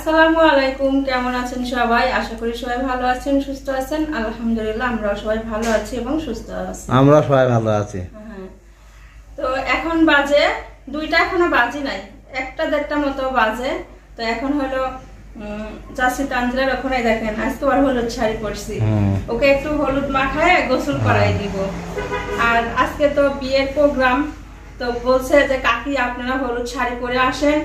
আসসালামু আলাইকুম, কেমন আছেন সবাই? আশা করি সবাই ভালো আছেন, সুস্থ আছেন। আলহামদুলিল্লাহ আমরা সবাই ভালো আছি এবং সুস্থ আছি। আমরা সবাই ভালো আছি। তো এখন বাজে 2টা, এখনো বাজি নাই, 1টা-1:30 মতো বাজে। তো এখন হলো চাচি তানজিলার ওখানে দেখেন আজকে আর হলুদ শাড়ি পরছি, ওকে একটু হলুদ মাখায় গোসল করাই দিব। আর আজকে তো বিয়ের প্রোগ্রাম, তো বলছে যে কাকি আপনারা হলুদ শাড়ি পরে আসেন,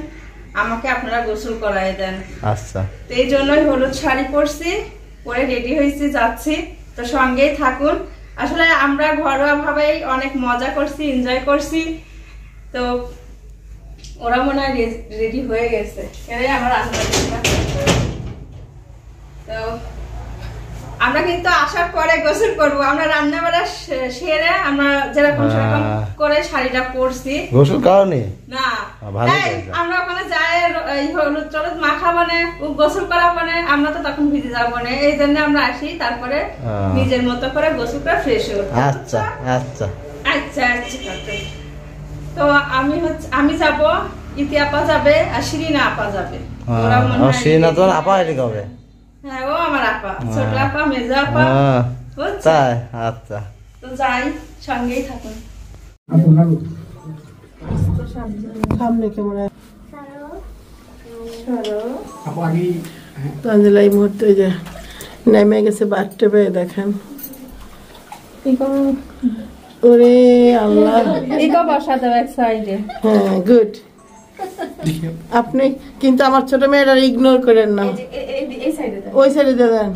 আমাকে আপনারা গোসল করাই দেন। আচ্ছা, তো এই জন্যই হলুদ শাড়ি পরছি, পরে রেডি হয়েছি, যাচ্ছি। তো সঙ্গেই থাকুন। আসলে আমরা ঘরোয়া ভাবেই অনেক মজা করছি, এনজয় করছি। তো ওরা মনে হয় রেডি হয়ে গেছে, এরাই আমার রান্না। তো আমরা কিন্তু আসার পরে গোসল করবো, আমরা রান্না বাড়া সেরে আমরা যেরকম সেরকম করে শাড়িটা পরছি। গোসল করনি না, আমরা ওখানে যাই হলুদ টলুদ মাখা মানে গোসল করা মানে আমরা তো তখন ভিজে যাবো না, এই জন্য আমরা আসি, তারপরে নিজের মতো করে গোসল করে ফ্রেশ হই। আচ্ছা আচ্ছা আচ্ছা আচ্ছা। তো আমি যাব, ইতি আপা যাবে, আর শিরিনা আপা যাবে। শিরিনা তো আপা এদিকে হবে। হ্যাঁ, ও আমার আপা, ছোট আপা, মেজো আপা। তাই? আচ্ছা, তো যাই, সঙ্গেই থাকুন। সামনে ক্যামেরা তানজিলা এই মুহূর্তে ওই যে নেমে গেছে বাথটবে, দেখেন। ওরে আল্লাহ, বসা দাও এক সাইডে। হ্যাঁ, গুড। আপনি কিন্তু আমার ছোট মেয়েরা ইগনোর করেন না, ওই সাইডে দেন।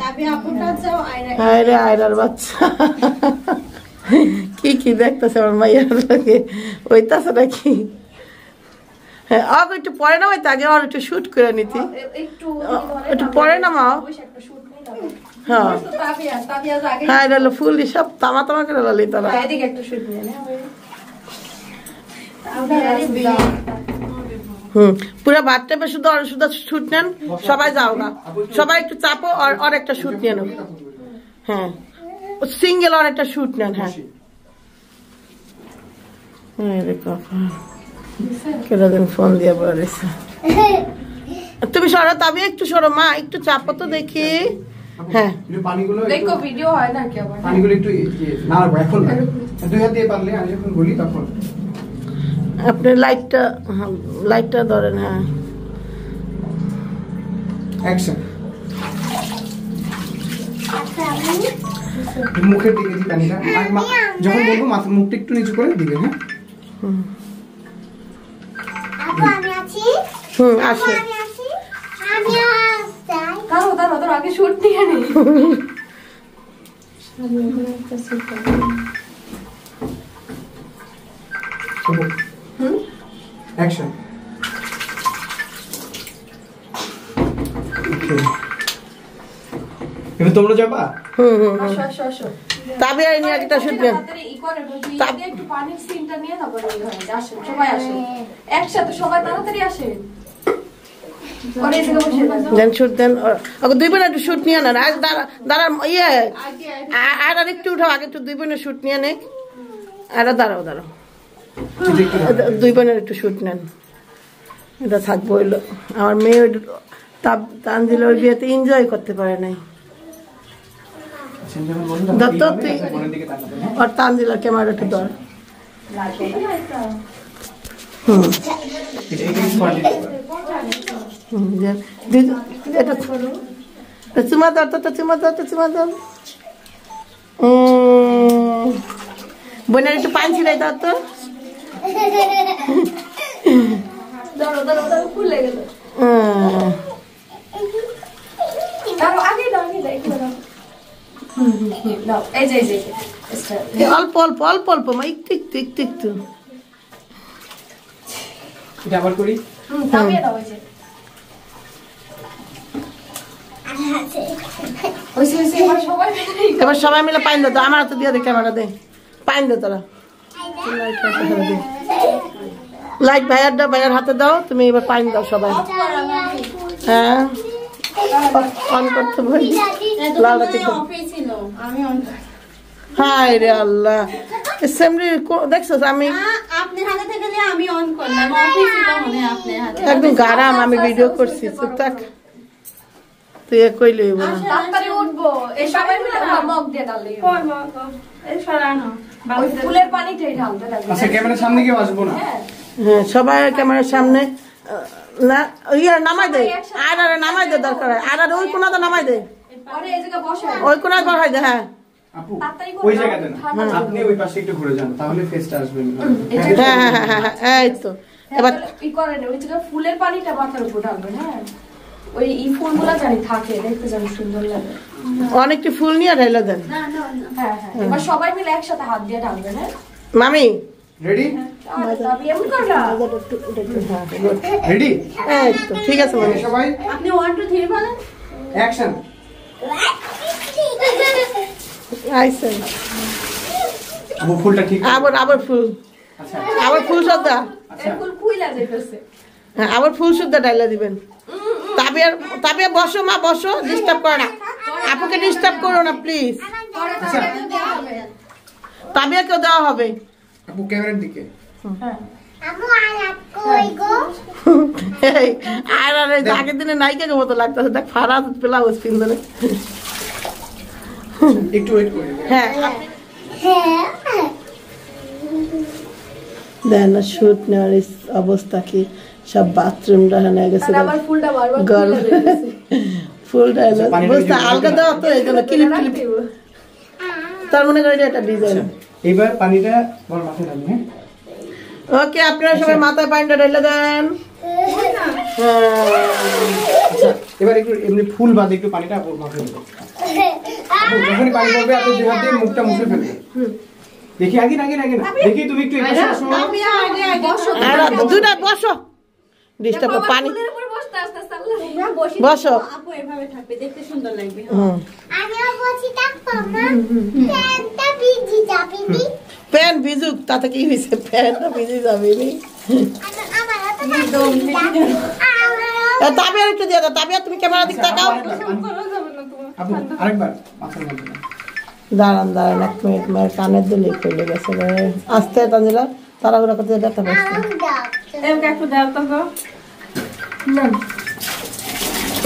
হ্যাঁ রে, আয়রার বাচ্চা কি কি দেখতেছে আমার মাইয়ার লাগে, ওই তাছাড়া কি। হ্যাঁ, একটু পরে নামাই, আগে আর একটু শুট করে নিতি, একটু পরে নামাও। হ্যাঁ হ্যাঁ, এটা হলো ফুল সব তামা তামা করে লালি তারা। পুরো ভাত টেপে শুধু শুট নেন, সবাই যাও না, সবাই একটু চাপো আর একটা শুট নিয়ে নেব। হ্যাঁ, সিঙ্গেল আর একটা শুট নেন। হ্যাঁ, কেদিন ফোন দিয়ে বলেছে তুমি সরো, তবে একটু সরো মা, একটু চাপো তো দেখি। হ্যাঁ, দেখো ভিডিও হয় না কি, আবার পানিগুলো একটু না এখন দুই হাত দিয়ে পারলে আমি যখন বলি তখন আপনি লাইটটা ধরেন। হ্যাঁ, অ্যাকশন। মুখের দিকে দি পানিটা, যখন বলবো মাথা মুখটা একটু নিচু করে দিবে। হ্যাঁ, আমি আছি। আসে। দাঁড়াও, আগে শুট নিয়ে নি। অ্যাকশন। এবার তোমরা যাবা? আসো। তবে এই নিয়ে একটা শুট নেন, একটু পানির সিনটা নিয়ে তারপরে আসেন, সবাই আসেন একসাথে, সবাই তাড়াতাড়ি আসেন। শুট দেন, দুই বোন একটু শুট নিয়ে নেন। দাঁড়া ইয়ে, আর একটু উঠাও, আগে একটু দুই বোনের শুট নিয়ে নে। আর দাঁড়াও, দুই বোনের একটু শুট নেন। এটা থাকবো হইলো আমার মেয়ে তানজিলা ওই বিয়েতে এনজয় করতে পারে নাই। দত্ত তুই আর তানজিলা ক্যামেরাটা ধর। চুমা দাও। বোনের একটু পান ছিলাই দাও তো। খুলে গেল। অল্প মা, একটু এটা আবার করি। এবার সবাই মিলে পাইন দাও, আমার হাতে দিয়ে দে, ক্যামেরা দে, পাইন দে তোরা। লাইট ভাইয়ার হাতে দাও, তুমি এবার পাইন দাও সবাই। হ্যাঁ, অন করতে বলি। হায় রে আল্লাহ, দেখছো আমি একদম গারাম, আমি ভিডিও করছি। তুই কই লইব না তাড়াতাড়ি উঠবো এই সবাই মিলে মগ দিয়ে ঢাললে কই মা এই সরানো ওই ফুলের পানিটাই ঢালতে লাগবে আচ্ছা ক্যামেরার সামনে কেউ আসবো না হ্যাঁ সবাই ক্যামেরার সামনে না ইয়া নামাই দে আর নামাই দে দরকার আর ওই কোনাতে নামাই দে আরে এই জায়গা বসাই ওই কোনায় বসাই দে হ্যাঁ আপু ওই জায়গাতে না আপনি ওই পাশে একটু ঘুরে যান তাহলে ফেসটা আসবে না হ্যাঁ এই তো এবার ই করেন ওই জায়গা ফুলের পানিটা মাথার উপর ঢালবেন হ্যাঁ ওই এই ফুলগুলো জানি থাকে দেখতে জানি সুন্দর লাগে অনেকটি ফুল নিয়ে ঢাইলা দেন হ্যাঁ হ্যাঁ এবার সবাই মিলে একসাথে হাত দিয়ে ঢালবেন হ্যাঁ মামি রেডি আমি এমন করলা রেডি এই তো ঠিক আছে মামি সবাই আপনি 1 2 3 বলেন অ্যাকশন আইছেন আপু ফুলটা ঠিক আবার ফুল আচ্ছা আবার ফুল সদ্দা আচ্ছা ফুল খুইলা যাইতেছে হ্যাঁ আবার ফুল সুদ্ধা ডাইলা দিবেন তাবিয়া বসো মা বসো ডিস্টার্ব করো না আপুকে ডিস্টার্ব করো না প্লিজ আচ্ছা তাবিয়াকেও দেওয়া হবে আপু ক্যামেরার দিকে আমু আর কই গো এই আর আগের দিনে নায়িকাকে মতো লাগতেছে দেখ ফারাজ ব্লাউজ পিন্দরে একটু ওয়েট করে হ্যাঁ হ্যাঁ দেন না শুট নেওয়ার অবস্থা কি সব বাথরুম ডাহানো গেছে আবার ফুলটা বারবার গরম ফুলটা বুঝতে আলগা দেওয়া তো এই জন্য ক্লিপ ক্লিপ তার মনে করি এটা ডিজাইন এইবার পানিটা বল মাথায় ঢালি হ্যাঁ ওকে আপনারা সবাই মাথায় পানিটা ঢেলে দেন আচ্ছা এবার একটু এমনি ফুল বাদে একটু পানিটা আপুর মাথায় দিন যখনই পানি পড়বে আপনি দুই হাত দিয়ে মুখটা মুছে ফেলবেন দেখি আগে না দেখি তুমি একটু এসে আসো দুটা বসো ডিস্টার্ব পানি ফুলের উপর বসতে আস্তে আস্তে আল্লাহ বসো আপু এভাবে থাকবে দেখতে সুন্দর লাগবে আমিও বসি থাকবো না প্যান্টটা ভিজি যাবি নি প্যান ভিজুক তাতে কি হয়েছে প্যানটা ভিজে যাবে নি আমার তো ভিজি আমার তাবিয়া একটু দিয়ে দাও তাবিয়া তুমি ক্যামেরা দিক তাকাও আপু আরেকবার মাথায় ঢালি দাঁড়ান এক মিনিট মায়ের কানের দিলে খুলে গেছে রে আস্তে তানজিলা তাড়াহুড়া করতে ব্যথা পাচ্ছে এমকে একটু দাও তো গো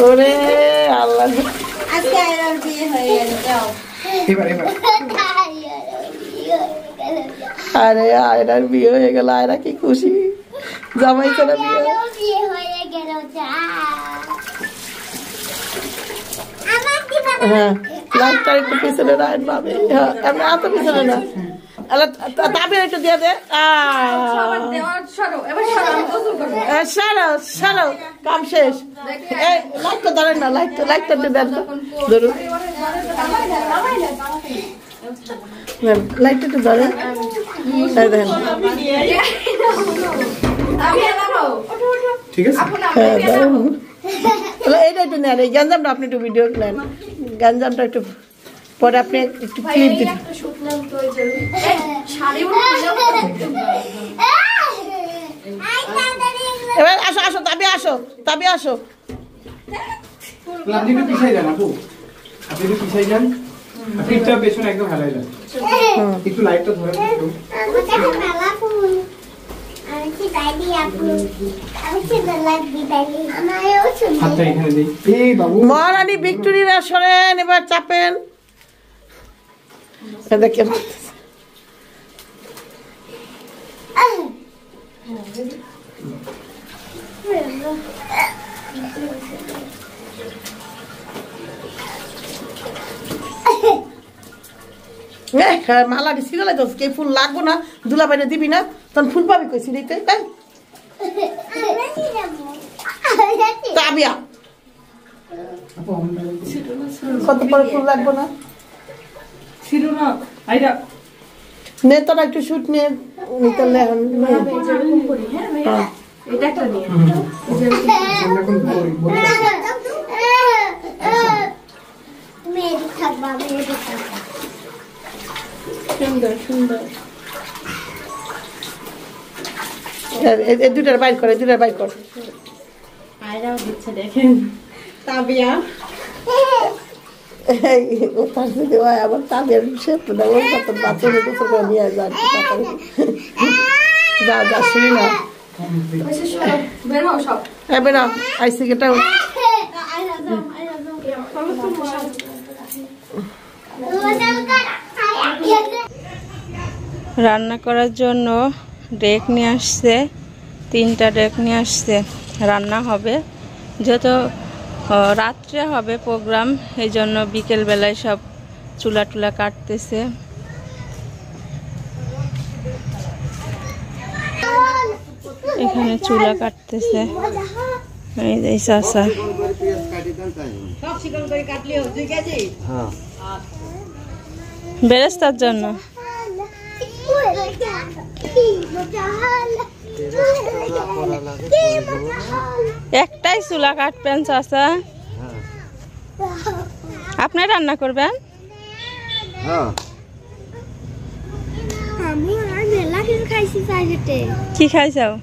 ওরে আল্লাহ আজকে আয়রার বিয়ে হয়ে গেল যাও এবার আরে আয়রার বিয়ে হয়ে গেল আয়রা কি খুশি জামাই ছেলে বিয়ে হয়ে গেল যা আমার দিবা হ্যাঁ লাইটটা একটু পিছনে রাইট পাবে হ্যাঁ আমরা এত পিছনে না তাবিয়া একটু দিয়ে দে সবার দেওয়ার সরো এবার সরো আমি গোসল করব সারো কাম শেষ এই লাইটটা ধরেন না লাইটটা দিয়ে দেন ধরুন লাইটটা একটু ধরেন দেখেন আমি নামাও ঠিক আছে হ্যাঁ ধরুন এইটা একটু নেন এই গ্যাঞ্জামটা আপনি একটু ভিডিও নেন গ্যাঞ্জামটা একটু পরে আপনি একটু ক্লিপ দিন একটা শুট নাম তো ওই যে এই শাড়ি উঠে এবার আসো তাবিয়া আসো আপনি একটু পিছাই যান আপু আপনি একটু পিছাই যান পিঠটা পেছনে একদম হালাই যান একটু লাইটটা ধরে একটু মেলা ফুল আমি কি দাইদি আপু আমি কি লাইট দিদাইলি আমারও শুনি হাতটা এখানে দেই এই বাবু মহারানী ভিক্টোরিয়া সরেন এবার চাপেন দেখেন মালাটি সিরিয়াল তো কে ফুল লাগবো না দুলা বাইরে দিবি না তখন ফুল পাবি কই সিরিতে তাবিয়া কত পরে ফুল লাগবো না ছিল না আইরা নেতারা একটু শুট নিয়ে নিতে লেখন এটা একটা নিয়ে মেরি থাকবা মেরি থাকবা সুন্দর এই দুটার বাইর কর আয়রাও দিচ্ছে দেখেন তাবিয়া ও তার যদি হয় আবার তাদের শেপ না ওর কত বাচ্চাদের কিছু করে নিয়ে যায় যা শুনি না বের হও সব এবার আইসি কেটা আয়রা যাও রান্না করার জন্য ডেক নিয়ে আসছে, 3টা ডেক নিয়ে আসছে। রান্না হবে যেহেতু রাত্রে হবে প্রোগ্রাম, এই জন্য বিকেল বেলায় সব চুলা টুলা কাটতেছে। এখানে চুলা কাটতেছে এই যে চাচা। বেরেস্তার জন্য একটাই চুলা কাটবেন চাচা? আপনি রান্না করবেন? কি খাইছাও?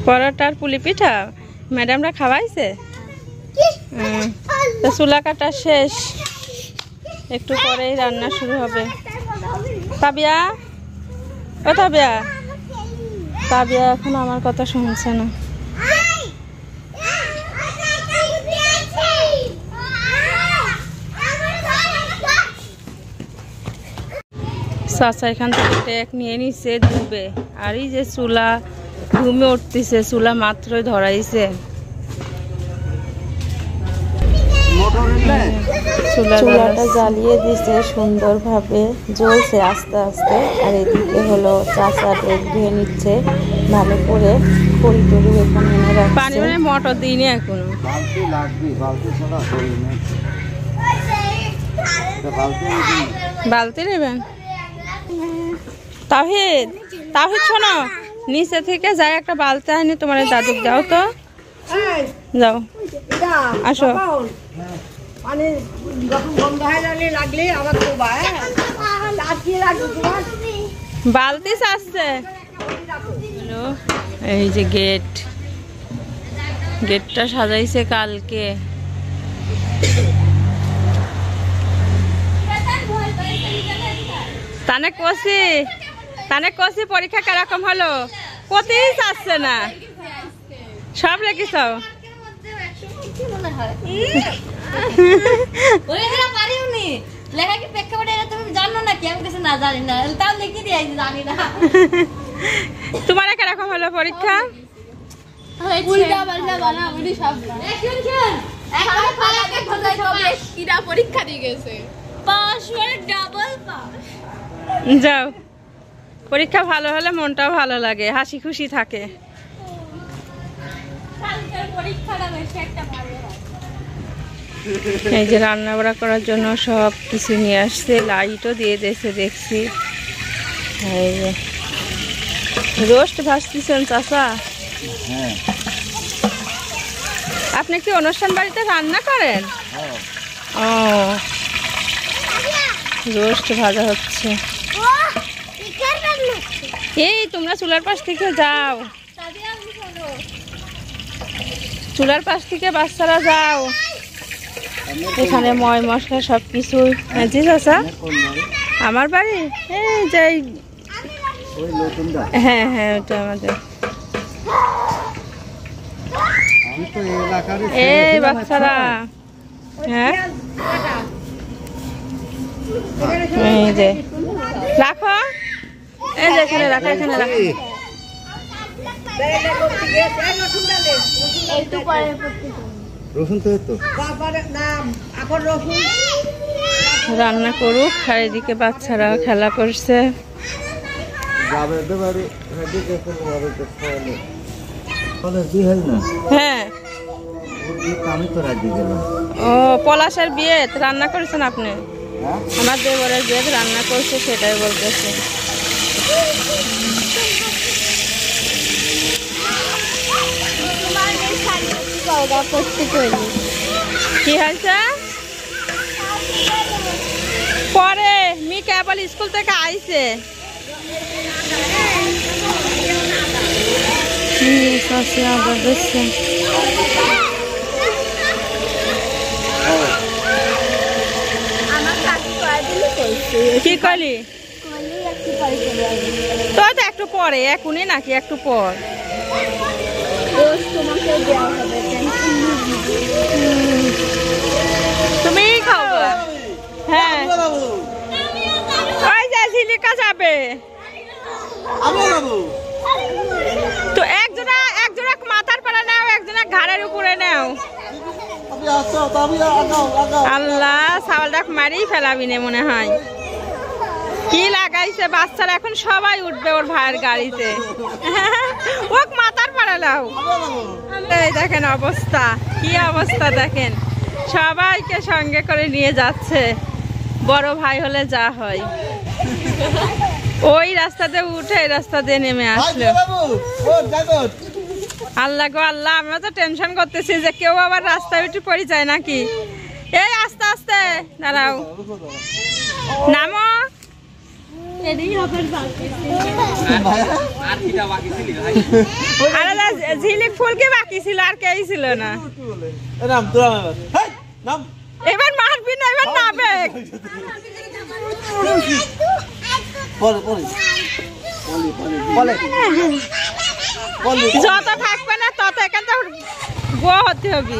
পরোটা আর পুলি পিঠা ম্যাডামরা খাওয়াইছে। তো চুলা কাটা শেষ, একটু পরেই রান্না শুরু হবে। তাবিয়া, ও তাবিয়া, তাবিয়া এখন আমার কথা শুনছে না। চাচা এখান থেকে ট্যাক নিয়ে নিচ্ছে ধুবে, আর এই যে চুলা ঘুমে উঠতেছে, চুলা মাত্রই ধরাইছে। চুলাটা জ্বালিয়ে দিছে সুন্দরভাবে, জ্বলছে আস্তে আস্তে। আর এদিকে হলো চাচা ডেক ধুয়ে নিচ্ছে ভালো করে, খড়ি টড়ি এখানে এনে রাখছে। পানি মানে মোটর দিইনি এখনো, বালতি নেবেন। তাহিদ, তাহিদ শোনো, নিচে থেকে যাই একটা বালতি আনি তোমার দাদুক দাও তো, যাও আসো। বালতি আসছে। এই যে গেট, গেটটা সাজাইছে কালকে। তানে কষি পরীক্ষা কিরকম হলো? কতই আসছে না, সব লেখিস? তোমার কিরকম হলো পরীক্ষা? পরীক্ষা দিয়ে গেছে, যাও। পরীক্ষা ভালো হলে মনটাও ভালো লাগে, হাসি খুশি থাকে। এই যে রান্না বাড়া করার জন্য সব কিছু নিয়ে আসছে, লাইটও দিয়ে দিয়েছে দেখছি। এই যে রোস্ট ভাজতেছেন চাচা? আপনি কি অনুষ্ঠান বাড়িতে রান্না করেন? ও, রোস্ট ভাজা হচ্ছে। এই তোমরা চুলার পাশ থেকে যাও, চুলার পাশ থেকে বাচ্চারা যাও। এখানে ময় মশলা সব কিছু। জি চাচা, আমার বাড়ি এই যাই। হ্যাঁ হ্যাঁ, ওটা আমাদের। এই বাচ্চারা, হ্যাঁ এই যে রাখো, এই যে এখানে রাখো, এখানে রাখো। রান্না করুক, আর এদিকে বাচ্চারা খেলা করছে। হ্যাঁ, ও পলাশের বিয়ে রান্না করেছেন আপনি? আমার দেবরের বিয়ে রান্না করছে, সেটাই বলতেছে। কি হয়েছে? পরে মি কেবল স্কুল থেকে আইছে। কি কলি তো? একটু পরে, এখনই নাকি একটু পর? তোমাকে দেওয়া হবে। তুমি খাও। হ্যাঁ ওই যে ঝিলিকা যাবে তো একজনা মাথার পরে নাও, একজনা ঘাড়ের উপরে নাও। আল্লাহ সাওয়ালটা মারি ফেলাবি না মনে হয়। কি লাগাইছে বাচ্চারা, এখন সবাই উঠবে ওর ভাইয়ের গাড়িতে। ওক মাথার পরে নাও। এই দেখেন অবস্থা, কি অবস্থা দেখেন, সবাইকে সঙ্গে করে নিয়ে যাচ্ছে। বড় ভাই হলে যা হয়। ওই রাস্তাতে উঠে এই রাস্তা দিয়ে নেমে আসলো। আল্লাহ গো আল্লাহ, আমরা তো টেনশন করতেছি যে কেউ আবার রাস্তায় উঠে পড়ে যায় নাকি। এই আস্তে আস্তে দাঁড়াও, নামো। ঝিলিক ফুল কি বাকি ছিল, আর কেই ছিল না। এবার মারবি না, এবার নাবে। যত থাকবে না তত এখান থেকে গো হতে হবে।